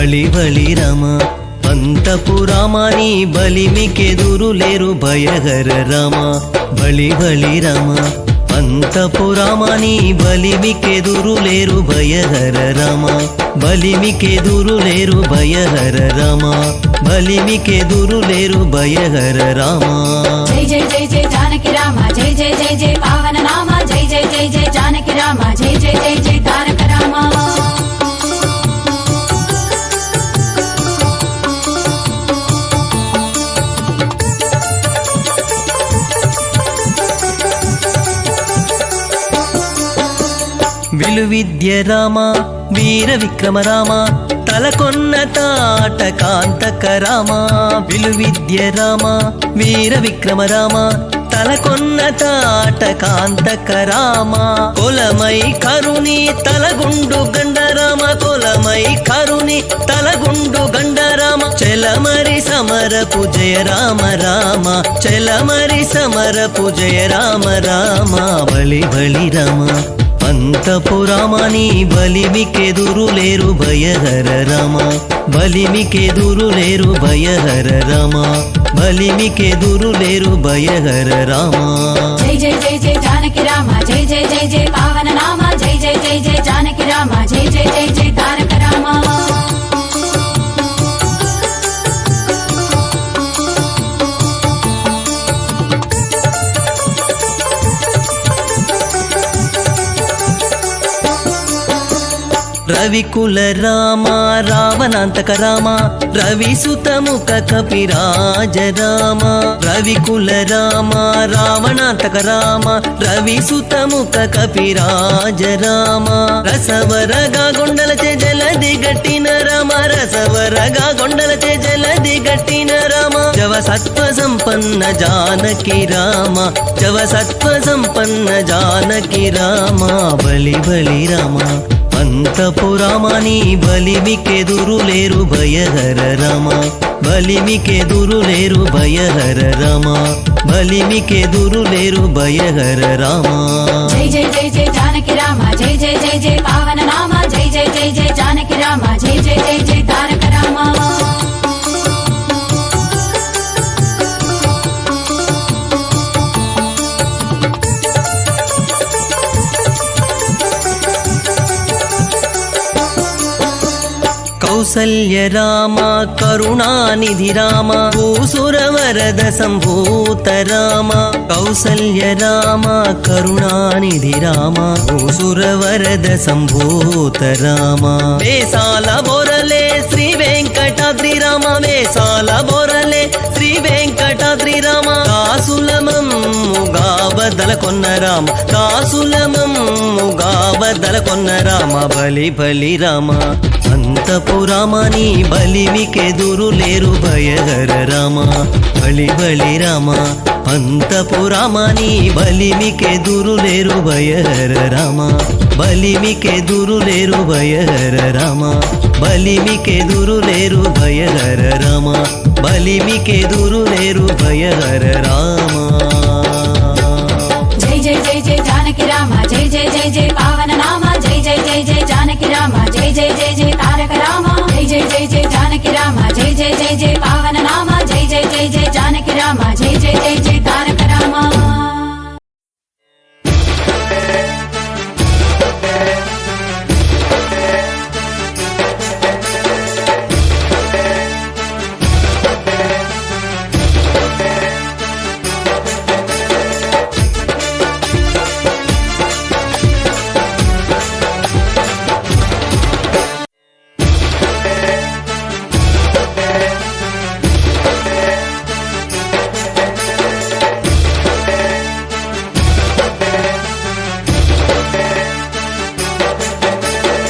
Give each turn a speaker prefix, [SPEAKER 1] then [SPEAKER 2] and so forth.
[SPEAKER 1] బలి బలి రామ పంతపు రామాని బలిమికెదురు లేరు భయహర రామ బలి బలి రామ పంతపు రామాని బలిమికెదురు లేరు భయహర రామ బలిమికెదురు లేరు భయహర రామ బలిమికెదురు లేరు భయహర రామ
[SPEAKER 2] జై జై జై జై జానకి రామ జై జై జై జై పావన నామ జై జై జై జై జానకి రామ జై జై జై జై తారక రామ
[SPEAKER 1] విలువిద్య రామ వీర విక్రమ రామ తలకొన్న తాట కాంతక రామ విలువిద్య రామ వీర విక్రమ రామ తలకొన్న తాట కాంతక రామ కొలమై కరుణి తలగుండు గండరామ కొలమై కరుణి తలగుండు గండరామ చెలమరి సమరపు జయ రామ రామ చెలమరి సమరపు జయ రామ రామ బలి బలి రామ పంతపు రామాని బలిమికెదురు లేరు భయహర రామ బలిమికెదురు లేరు భయహర రామ బలిమికెదురు లేరు భయహర రామ
[SPEAKER 2] జై జై జై జై జానకి రామ జై జై జై జై పావన నామ జై జై జై జై జానకి రామ జై జై జై జై తారక రామ
[SPEAKER 1] రవికుల రామ రావణాంతక రామ రవిసుతముఖ కపిరాజ రామ రవికుల రామ రావణాంతక రామ రవిసుతముఖ కపిరాజ రామ రసవరగా గొండలచే జలది గట్టిన రామ రసవరగా గొండలచే జలది గట్టిన రామ జవ సత్వ సంపన్న జానకి రామ జవ సత్వ సంపన్న జానకి రామ బలి బలి రామ పంతపు రామాని బలిమికెదురు లేరు భయహర రామ బలిమికెదురు లేరు భయహర రామ బలిమికెదురు లేరు భయహర రామ
[SPEAKER 2] జై జై జై జై జానకి రామ జై జై జై జై పావన నామ జై జై జై జై జానకి రామ జై జై జై జై తారక రామ
[SPEAKER 1] కౌసల్య రామ కరుణానిధి రామ భూసుర వరద సంభూత రామ కౌసల్య రామ కరుణానిధి రామ భూసుర వరద సంభూత రామ వేసాల బొరలే శ్రీ వెంకటాద్రి రామ వేసాల బొరలే శ్రీ వెంకటాద్రి రామ కాసులమమ్ముగా బదల కొన్న రామ కాసులమమ్ముగా బదల కొన్న రామ బలి బలి రామ పంతపు రామాని బలిమికెదురు లేరు భయహర రామ బలి బలి రామ పంతపు రామాని బలిమికెదురు లేరు భయహర రామ బలిమికెదురు లేరు భయహర రామ బలిమికెదురు లేరు భయహర రామ బలిమికెదురు లేరు భయహర రామ
[SPEAKER 2] జై జై జై జై జానకి రామ జై జై జై జై పావన నామ జై జై జై జై జానకి రామ జై జై జై జై తారక రామ జై జై జై జై జానకి రామ జై జై జై జై పావన నామ జై జై జై జై జానకి రామ జై జై జై జై